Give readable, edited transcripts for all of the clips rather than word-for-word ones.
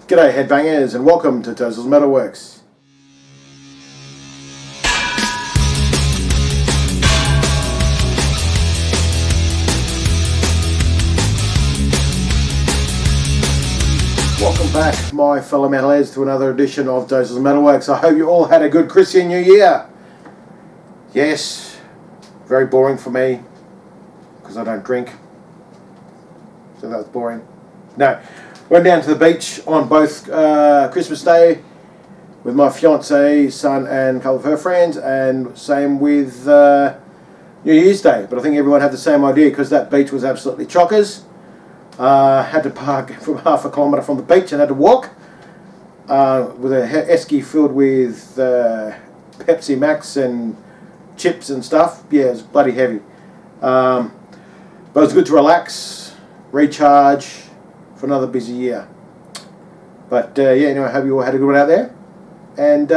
G'day headbangers and welcome to Tozel's Metalworks. Welcome back my fellow metalheads to another edition of Tozel's Metalworks. I hope you all had a good Christian New Year. Yes, very boring for me because I don't drink, so that was boring. No. Went down to the beach on both Christmas Day with my fiance, son and a couple of her friends, and same with New Year's Day. But I think everyone had the same idea because that beach was absolutely chockers. Had to park from half a kilometre from the beach and had to walk with a esky filled with Pepsi Max and chips and stuff. Yeah, it was bloody heavy. But it was good to relax, recharge, for another busy year. But yeah, anyway, I hope you all had a good one out there. And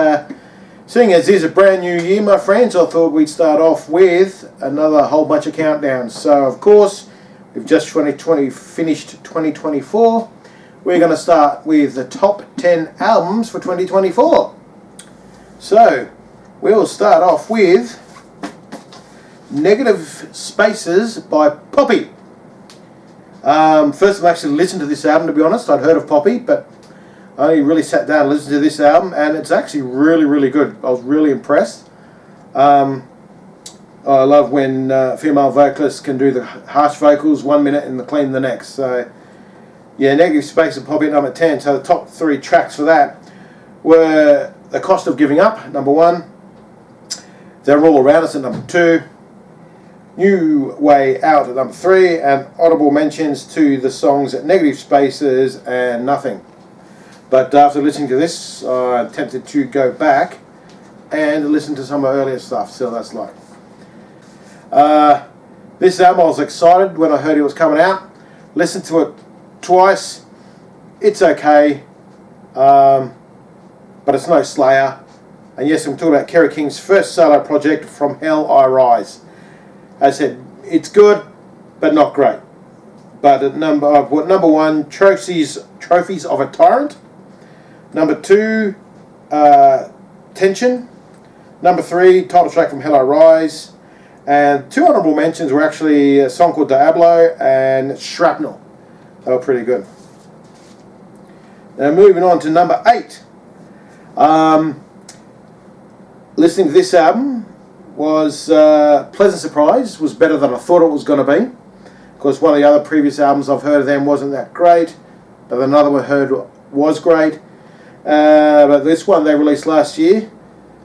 seeing as this is a brand new year, my friends, I thought we'd start off with another whole bunch of countdowns. So of course, we've just finished 2024. We're going to start with the top 10 albums for 2024. So we'll start off with Negative Spaces by Poppy. First I've actually listened to this album, to be honest. I'd heard of Poppy, but I only really sat down and listened to this album, and it's actually really, really good. I was really impressed. I love when female vocalists can do the harsh vocals 1 minute and the clean the next. So, yeah, Negative Space and Poppy at number 10. So the top three tracks for that were The Cost of Giving Up, number 1. They're All Around Us at number 2. New Way Out at number 3, and honourable mentions to the songs at Negative Spaces and Nothing. But after listening to this, I'm tempted to go back and listen to some of the earlier stuff, so that's like. This album, I was excited when I heard it was coming out. Listened to it twice. It's okay, but it's no Slayer. And yes, I'm talking about Kerry King's first solo project, From Hell I Rise. As I said, it's good, but not great. But at number 1, Trophies of a Tyrant. Number 2, Tension. Number 3, title track From Hell I Rise. And 2 honourable mentions were actually a song called Diablo and Shrapnel. They were pretty good. Now moving on to number 8. Listening to this album was a pleasant surprise. Was better than I thought it was going to be. Because one of the other previous albums I've heard of them wasn't that great, but another one I heard was great. But this one they released last year,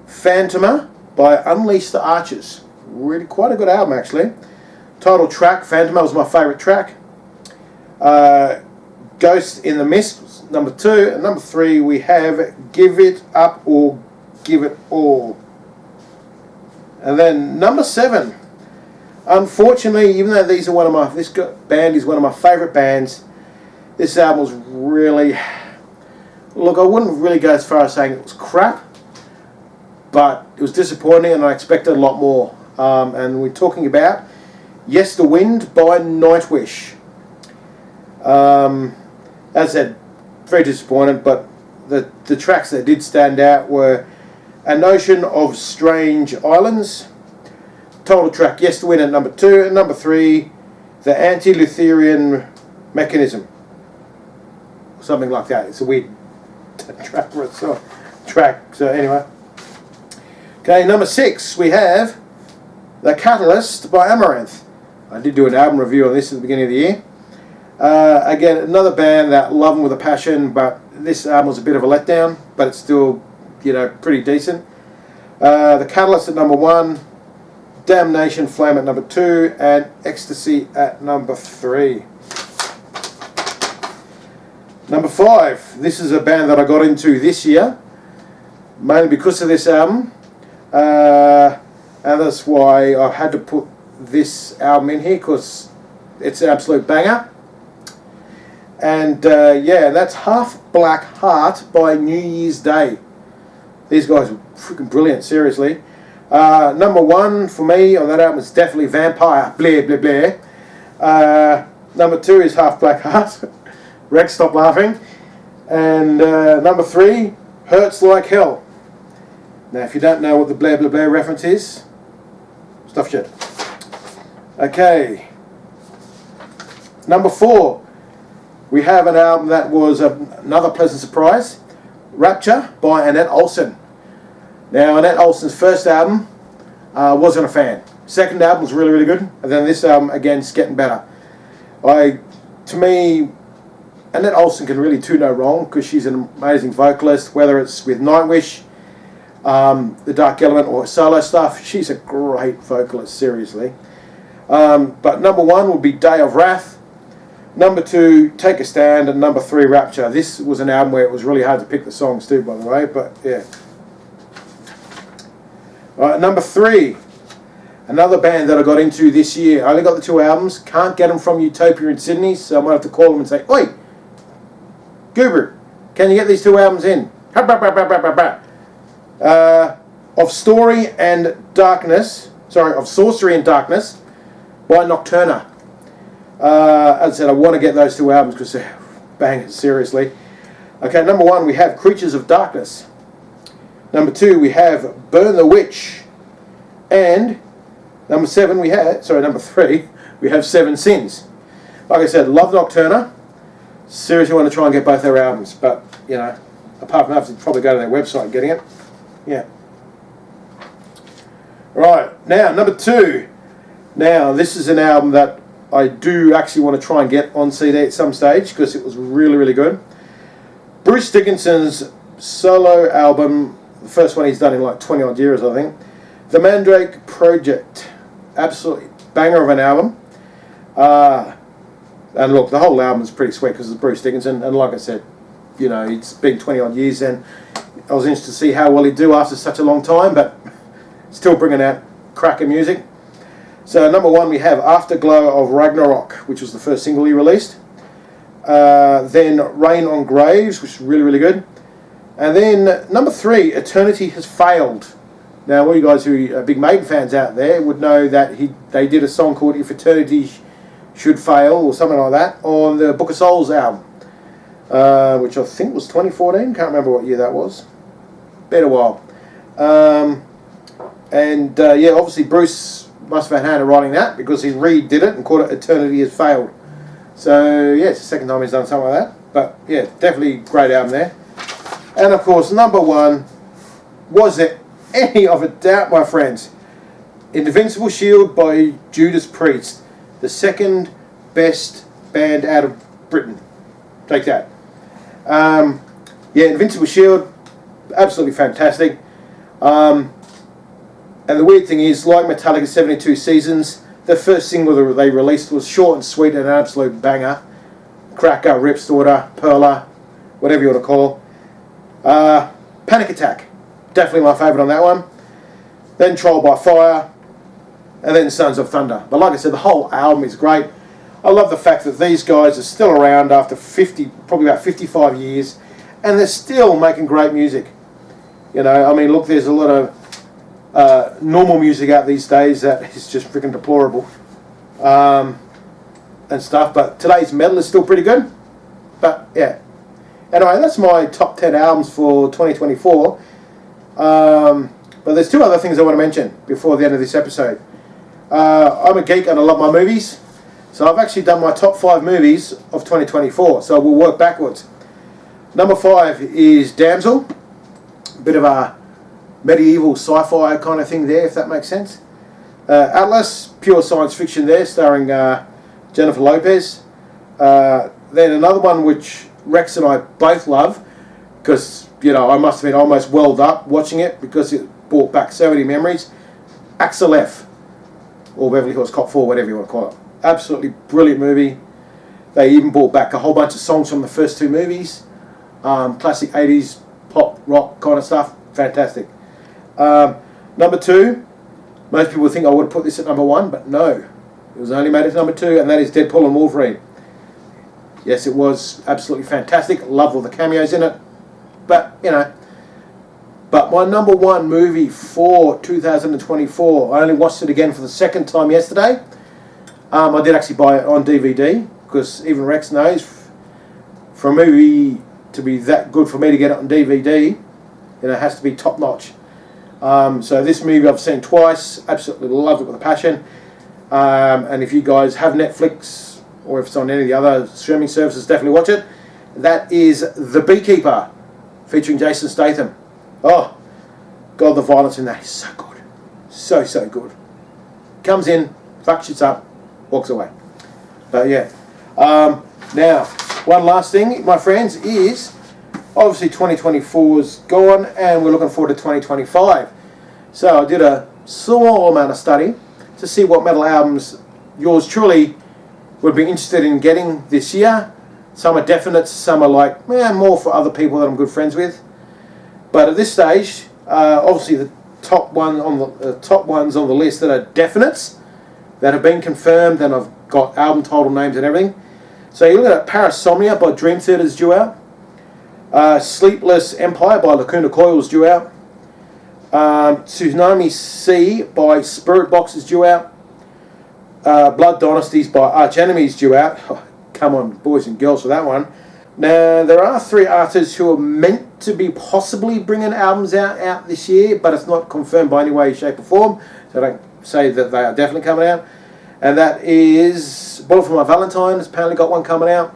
Phantoma by Unleash the Archers. Really quite a good album actually. Title track, Phantoma, was my favourite track. Ghost in the Mist was number 2. And number 3 we have Give It Up or Give It All. And then number 7, unfortunately, even though this band is one of my favourite bands, this album was really, look, I wouldn't really go as far as saying it was crap, but it was disappointing and I expected a lot more. And we're talking about Yes the Wind by Nightwish. As I said, very disappointed, but the tracks that did stand out were A Notion of Strange Islands. Title track Yes the Wind at number 2. And number 3, The Anti-Lutherian Mechanism. Something like that. It's a weird track for a track. So anyway. Okay, number 6 we have The Catalyst by Amaranth. I did do an album review on this at the beginning of the year. Again, another band that love them with a passion, but this album was a bit of a letdown, but it's still, you know, pretty decent. The Catalyst at number 1, Damnation Flame at number 2, and Ecstasy at number 3. Number 5, this is a band that I got into this year, mainly because of this album, and that's why I had to put this album in here, because it's an absolute banger. And yeah, that's Half Black Heart by New Year's Day. These guys are freaking brilliant, seriously. Number 1 for me on that album is definitely Vampire, Blair, Blair, Blair. Number 2 is Half Black Heart. Rex, stop laughing. And number 3, Hurts Like Hell. Now, if you don't know what the Blah Blah Blah reference is, stuff shit. Okay. Number 4, we have an album that was another pleasant surprise, Rapture by Annette Olson. Now, Annette Olson's first album, wasn't a fan. Second album was really, really good, and then this album again is getting better. To me, Annette Olson can really do no wrong because she's an amazing vocalist, whether it's with Nightwish, The Dark Element, or solo stuff. She's a great vocalist, seriously. But number 1 would be Day of Wrath. Number 2, Take a Stand, and number 3, Rapture. This was an album where it was really hard to pick the songs too, by the way, but yeah. Alright, number 3, another band that I got into this year. I only got the 2 albums, can't get them from Utopia in Sydney, so I might have to call them and say, "Oi, Goober, can you get these 2 albums in?" Of Sorcery and Darkness by Nocturna. As I said, I want to get those 2 albums because they're bangers, seriously. Okay, number 1 we have Creatures of Darkness. Number 2 we have Burn the Witch. And number 3 we have Seven Sins. Like I said, love Nocturna. Seriously want to try and get both their albums, but you know, apart from that, I'd probably go to their website and getting it. Yeah. Right, now number 2. Now this is an album that I do actually want to try and get on CD at some stage because it was really, really good. Bruce Dickinson's solo album, the first one he's done in like 20 odd years, I think. The Mandrake Project. Absolutely banger of an album. And look, the whole album is pretty sweet because it's Bruce Dickinson. And like I said, you know, it's been 20 odd years and I was interested to see how well he'd do after such a long time, but still bringing out cracker music. So number 1 we have Afterglow of Ragnarok, which was the first single he released. Then Rain on Graves, which is really, really good. And then number 3, Eternity Has Failed. Now, all you guys who are big Maiden fans out there would know that they did a song called If Eternity Should Fail, or something like that, on the Book of Souls album, which I think was 2014. Can't remember what year that was. Been a while. Yeah, obviously Bruce must have had a hand in writing that because he redid it and called it Eternity Has Failed. So yeah, it's the second time he's done something like that. But yeah, definitely great album there. And of course, number 1, was there any of a doubt, my friends? Invincible Shield by Judas Priest, the second best band out of Britain. Take that. Yeah, Invincible Shield, absolutely fantastic. And the weird thing is, like Metallica 72 Seasons, the first single that they released was short and sweet and an absolute banger. Cracker, Ripstorter, Perla, whatever you want to call. Panic Attack, definitely my favourite on that one. Then Trial by Fire, and then Sons of Thunder. But like I said, the whole album is great. I love the fact that these guys are still around after probably about 55 years, and they're still making great music. You know, I mean, look, there's a lot of normal music out these days that is just freaking deplorable and stuff, but today's metal is still pretty good. But yeah, anyway, that's my top 10 albums for 2024. But there's 2 other things I want to mention before the end of this episode. I'm a geek and I love my movies, so I've actually done my top 5 movies of 2024, so we'll work backwards. Number 5 is Damsel, a bit of a medieval sci-fi kind of thing there, if that makes sense. Atlas, pure science fiction there, starring Jennifer Lopez. Then another one which Rex and I both love, because, you know, I must have been almost welled up watching it because it brought back so many memories. Axel F, or Beverly Hills Cop 4, whatever you want to call it. Absolutely brilliant movie. They even brought back a whole bunch of songs from the first 2 movies. Classic 80s pop, rock kind of stuff. Fantastic. Number 2, most people think I would have put this at number 1, but no. It was only made as number 2, and that is Deadpool and Wolverine. Yes, it was absolutely fantastic. Love all the cameos in it. But, you know. But my number 1 movie for 2024, I only watched it again for the second time yesterday. I did actually buy it on DVD, because even Rex knows, for a movie to be that good for me to get it on DVD. It has to be top notch. So this movie I've seen twice, absolutely loved it with a passion. And if you guys have Netflix, or if it's on any of the other streaming services, definitely watch it. That is The Beekeeper, featuring Jason Statham. Oh, God, the violence in that is so good. So good. Comes in, fucks shit up, walks away. But yeah. Now, one last thing, my friends, is obviously 2024's gone and we're looking forward to 2025. So I did a small amount of study to see what metal albums yours truly would be interested in getting this year. Some are definites, some are like, more for other people that I'm good friends with. But at this stage, obviously the top ones on the list that are definites, that have been confirmed, and I've got album title names and everything. So you're looking at Parasomnia by Dream Theater's due out. Sleepless Empire by Lacuna Coil's due out. Tsunami Sea by Spirit Box is due out. Blood Dynasties by Arch Enemy's due out. Oh, come on, boys and girls, for that one. Now, there are 3 artists who are meant to be possibly bringing albums out this year, but it's not confirmed by any way, shape or form, so I don't say that they are definitely coming out. And that is Bullet for My Valentine has apparently got one coming out.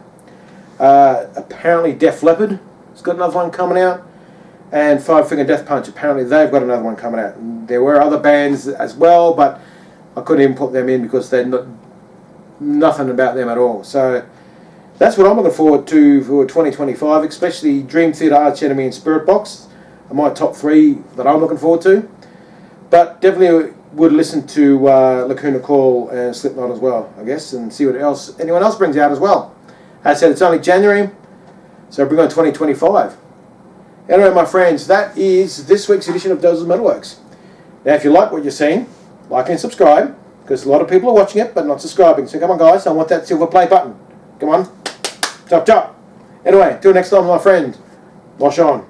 Apparently Def Leppard has got another one coming out. And Five Finger Death Punch, apparently they've got another one coming out. And there were other bands as well, but I couldn't even put them in because they're nothing about them at all. So that's what I'm looking forward to for 2025, especially Dream Theater, Arch Enemy and Spirit Box are my top 3 that I'm looking forward to. But definitely would listen to Lacuna Coil and Slipknot as well, I guess, and see what else anyone else brings out as well. As I said, it's only January, so bring on 2025. Anyway, my friends, that is this week's edition of Doses of Metalworks. Now, if you like what you're seeing, like and subscribe, because a lot of people are watching it but not subscribing. So come on, guys, I want that silver play button. Come on. Chop, chop. Anyway, till next time, my friend. Wash on.